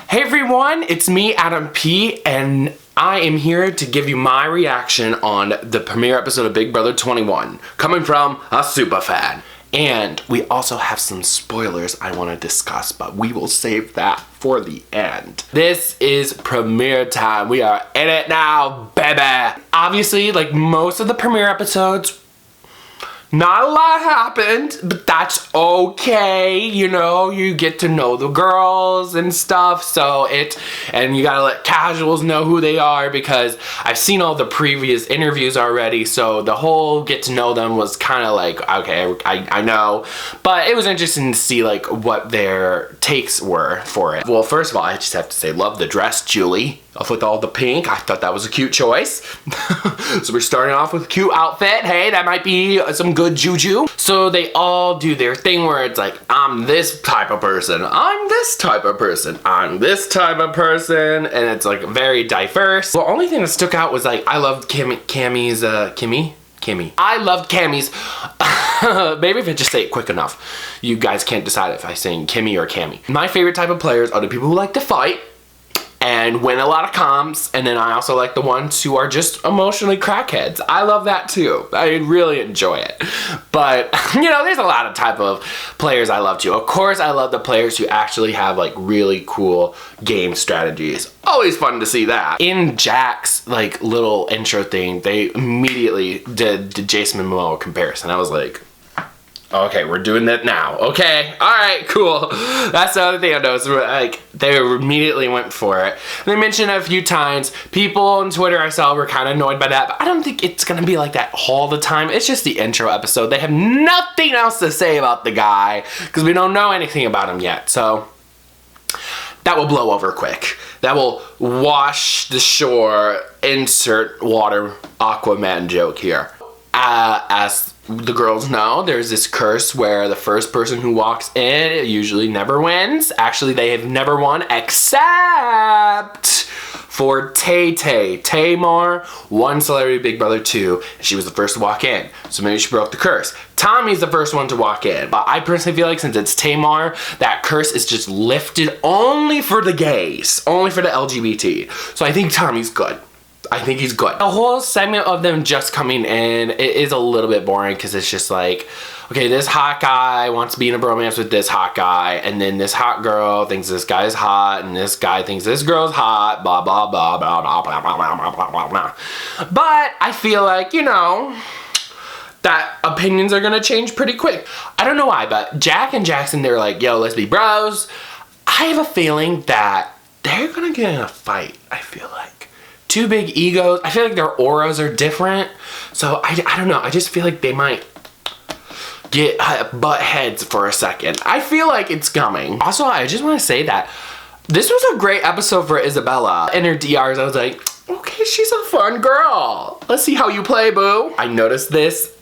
Hey everyone, it's me, Adam P, and I am here to give you my reaction on the premiere episode of Big Brother 21, coming from a super fan. And we also have some spoilers I want to discuss, but we will save that for the end. This is premiere time. We are in it now, baby. Obviously, like most of the premiere episodes, not a lot happened, but that's okay. You know, you get to know the girls and stuff. And you gotta let casuals know who they are because I've seen all the previous interviews already. So the whole get to know them was kind of like, okay, I know. But it was interesting to see like what their takes were for it. Well, first of all, I just have to say, love the dress, Julie. With all the pink, I thought that was a cute choice. So we're starting off with a cute outfit. Hey, that might be some good juju. So they all do their thing where it's like, I'm this type of person, I'm this type of person, I'm this type of person, and it's like very diverse. The only thing that stuck out was like, I loved Cammy's, Kimmy. I loved Cammy's. Maybe if I just say it quick enough, you guys can't decide if I'm saying Kimmy or Cammy. My favorite type of players are the people who like to fight and win a lot of comms, and then I also like the ones who are just emotionally crackheads. I love that too. I really enjoy it. But, you know, there's a lot of type of players I love too. Of course, I love the players who actually have like really cool game strategies. Always fun to see that. In Jack's like little intro thing, they immediately did the Jason Momoa comparison. I was like, okay, we're doing that now. Okay, all right, cool. That's the other thing I noticed. Like, they immediately went for it. They mentioned a few times. People on Twitter I saw were kind of annoyed by that, but I don't think it's gonna be like that all the time. It's just the intro episode. They have nothing else to say about the guy because we don't know anything about him yet. So that will blow over quick. That will wash the shore. Insert water Aquaman joke here. As the girls know, there's this curse where the first person who walks in usually never wins. Actually, they have never won except for Tamar won Celebrity Big Brother 2. She was the first to walk in, so maybe she broke the curse. Tommy's the first one to walk in, but I personally feel like since it's Tamar, that curse is just lifted only for the gays, only for the LGBT. So I think Tommy's good. I think he's good. The whole segment of them just coming in, it is a little bit boring because it's just like, okay, this hot guy wants to be in a bromance with this hot guy, and then this hot girl thinks this guy is hot, and this guy thinks this girl's hot, blah, blah, blah, blah, blah, blah, blah, blah, blah, blah, blah. But I feel like, you know, that opinions are gonna change pretty quick. I don't know why, but Jack and Jackson, they're like, yo, let's be bros. I have a feeling that they're gonna get in a fight, I feel like. Two big egos. I feel like their auras are different. So I don't know. I just feel like they might get butt heads for a second. I feel like it's coming. Also, I just want to say that this was a great episode for Isabella. In her DRs, I was like, okay, she's a fun girl. Let's see how you play, boo. I noticed this.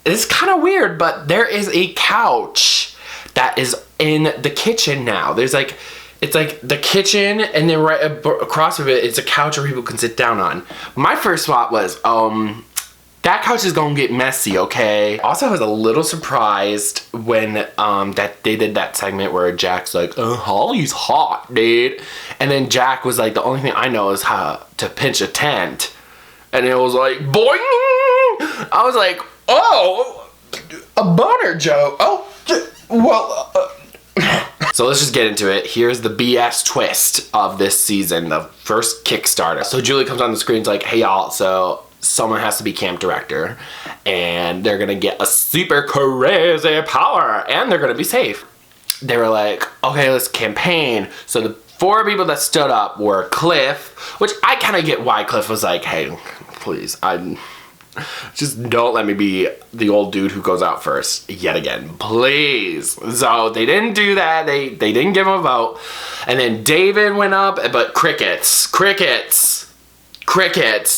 It's kind of weird, but there is a couch that is in the kitchen now. There's like, it's like the kitchen, and then right across of it, it's a couch where people can sit down on. My first thought was, that couch is gonna get messy, okay? Also, I was a little surprised when that they did that segment where Jack's like, Holly's hot, dude. And then Jack was like, the only thing I know is how to pinch a tent. And it was like, boing! I was like, oh, a boner joke. Oh, well, So let's just get into it. Here's the BS twist of this season, the first Kickstarter. So Julie comes on the screen, like, hey y'all, so someone has to be camp director, and they're gonna get a super crazy power, and they're gonna be safe. They were like, okay, let's campaign. So the 4 people that stood up were Cliff, which I kind of get why Cliff was like, hey, please, just don't let me be the old dude who goes out first yet again, please. So they didn't do that. They didn't give him a vote. And then David went up, but crickets.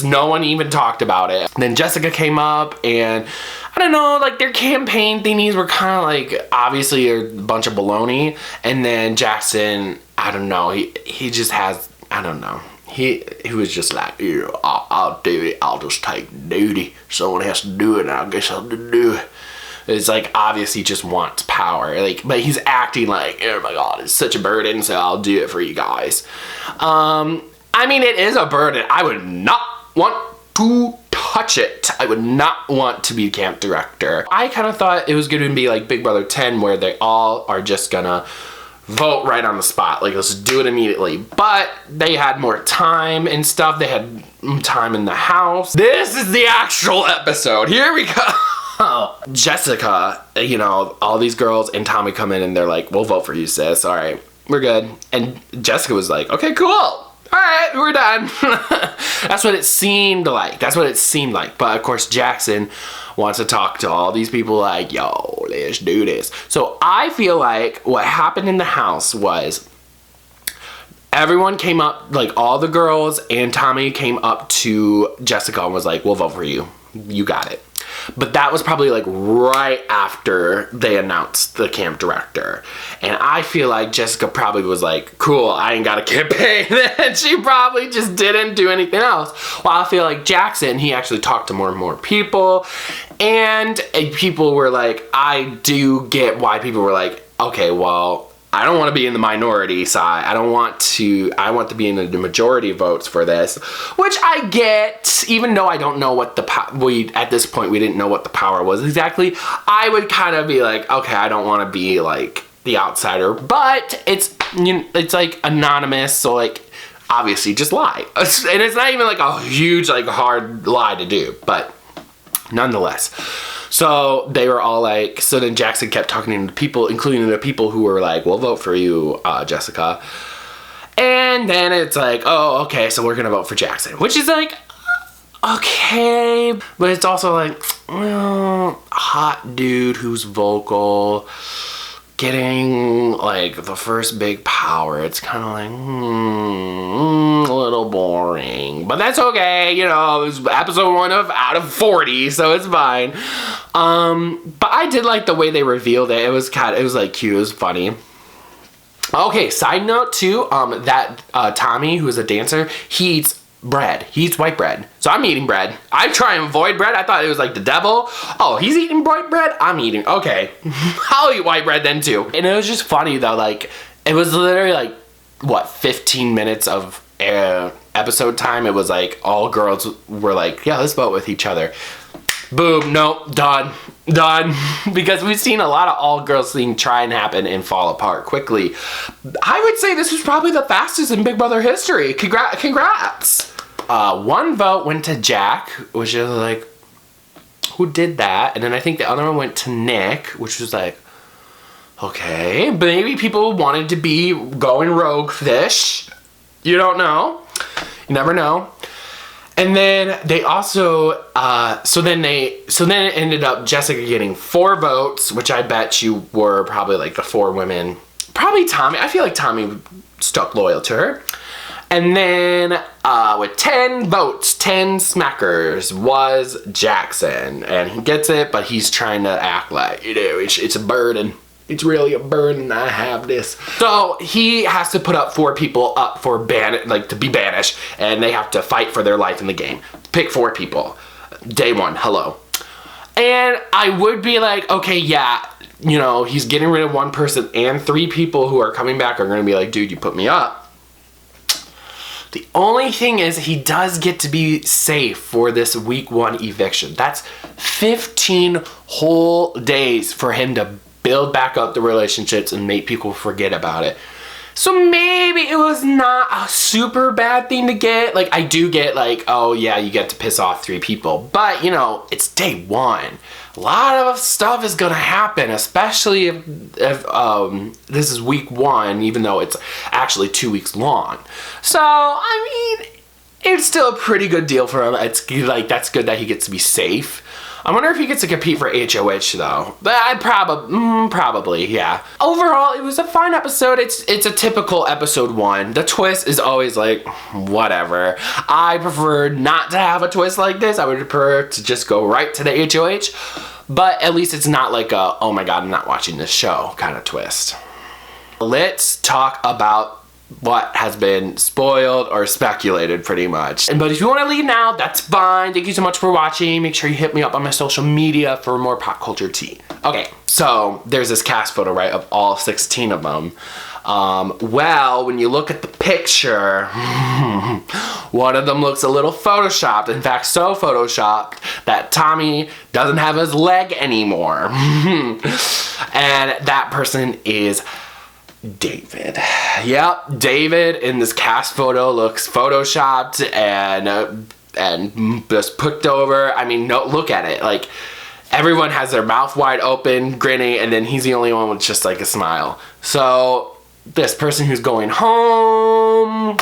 No one even talked about it. And then Jessica came up, and I don't know, like their campaign thingies were kind of like obviously a bunch of baloney. And then Jackson, I don't know, he just has, I don't know. He was just like, yeah, I'll do it. I'll just take duty. Someone has to do it, and I guess I'll do it. It's like, obviously just wants power. Like, but he's acting like, oh my God, it's such a burden, so I'll do it for you guys. I mean, it is a burden. I would not want to touch it. I would not want to be camp director. I kind of thought it was going to be like Big Brother 10, where they all are just gonna vote right on the spot. Like, let's do it immediately. But they had more time and stuff. They had time in the house. This is the actual episode. Here we go. Jessica, you know, all these girls and Tommy come in and they're like, we'll vote for you, sis. All right, we're good. And Jessica was like, okay, cool. All right, we're done. That's what it seemed like. But of course, Jackson wants to talk to all these people like, yo, let's do this. So I feel like what happened in the house was everyone came up, like all the girls and Tommy came up to Jessica and was like, we'll vote for you. You got it. But that was probably like right after they announced the camp director. And I feel like Jessica probably was like, cool, I ain't got a campaign. And she probably just didn't do anything else. Well, I feel like Jackson, he actually talked to more and more people. And people were like, I do get why people were like, okay, well, I don't want to be in the minority side. I want to be in the majority votes for this, which I get, even though I don't know what at this point, we didn't know what the power was exactly. I would kind of be like, okay, I don't want to be like the outsider, but it's like anonymous. So like, obviously just lie. And it's not even like a huge, like hard lie to do, but nonetheless. So they were all like, so then Jackson kept talking to people, including the people who were like, we'll vote for you, Jessica. And then it's like, oh, okay, so we're going to vote for Jackson, which is like, okay. But it's also like, well, hot dude who's vocal, getting like the first big power. It's kind of like, a little boring, but that's okay. You know, it was episode 1 out of 40, so it's fine. But I did like the way they revealed it. It was like cute. It was funny. Okay, side note too, that Tommy, who is a dancer, he eats bread. He eats white bread. So I'm eating bread. I try and avoid bread. I thought it was like the devil. Oh, he's eating white bread? I'm eating. Okay. I'll eat white bread then too. And it was just funny though. Like, it was literally like, what, 15 minutes of episode time. It was like all girls were like, yeah, let's vote with each other. Boom. Nope. Done. Because we've seen a lot of all girls thing try and happen and fall apart quickly. I would say this was probably the fastest in Big Brother history. Congrats. One vote went to Jack, which is like, who did that? And then I think the other one went to Nick, which was like, okay, maybe people wanted to be going rogue fish. You don't know. You never know. And then they also, so then it ended up Jessica getting 4 votes, which I bet you were probably like the 4 women. Probably Tommy. I feel like Tommy stuck loyal to her. And then with 10 votes, 10 smackers was Jackson. And he gets it, but he's trying to act like, you know, it's a burden. It's really a burden. I have this. So he has to put up 4 people up for to be banished, and they have to fight for their life in the game. Pick 4 people. Day 1, hello. And I would be like, okay, yeah, you know, he's getting rid of 1 person, and 3 people who are coming back are going to be like, dude, you put me up. The only thing is he does get to be safe for this week 1 eviction. That's 15 whole days for him to build back up the relationships and make people forget about it. So maybe it was not a super bad thing to get. Like, I do get like, oh yeah, you get to piss off 3 people. But, you know, it's day 1. A lot of stuff is gonna happen, especially if this is week 1, even though it's actually 2 weeks long. So, I mean, it's still a pretty good deal for him. It's like, that's good that he gets to be safe. I wonder if he gets to compete for HOH though. But I'd probably, yeah. Overall, it was a fine episode. It's a typical episode 1. The twist is always like, whatever. I prefer not to have a twist like this. I would prefer to just go right to the HOH. But at least it's not like a, oh my god, I'm not watching this show kind of twist. Let's talk about what has been spoiled or speculated pretty much. But if you want to leave now, that's fine. Thank you so much for watching. Make sure you hit me up on my social media for more pop culture tea. Okay, so there's this cast photo, right, of all 16 of them. Well, when you look at the picture, one of them looks a little photoshopped. In fact, so photoshopped that Tommy doesn't have his leg anymore. And that person is David. Yep, David in this cast photo looks photoshopped and just put over. I mean, no, look at it. Like, everyone has their mouth wide open, grinning, and then he's the only one with just like a smile. So this person who's going home,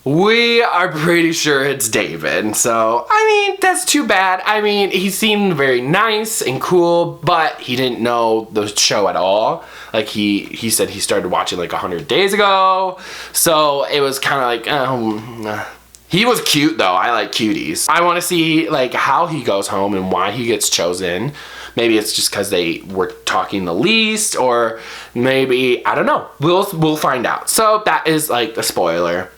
we are pretty sure it's David. So, I mean, that's too bad. I mean, he seemed very nice and cool, but he didn't know the show at all. Like, he said he started watching like 100 days ago. So, it was kind of like, he was cute though. I like cuties. I want to see like how he goes home and why he gets chosen. Maybe it's just because they were talking the least, or maybe, I don't know. We'll find out. So that is like a spoiler.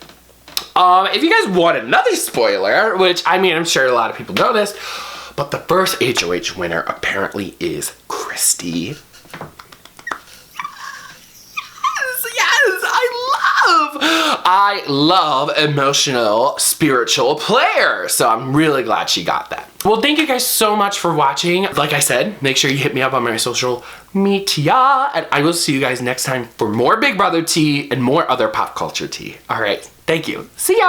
If you guys want another spoiler, which I mean, I'm sure a lot of people know this, but the first HOH winner apparently is Christy. I love emotional, spiritual players. So I'm really glad she got that. Well, thank you guys so much for watching. Like I said, make sure you hit me up on my social media. And I will see you guys next time for more Big Brother tea and more other pop culture tea. All right. Thank you. See ya.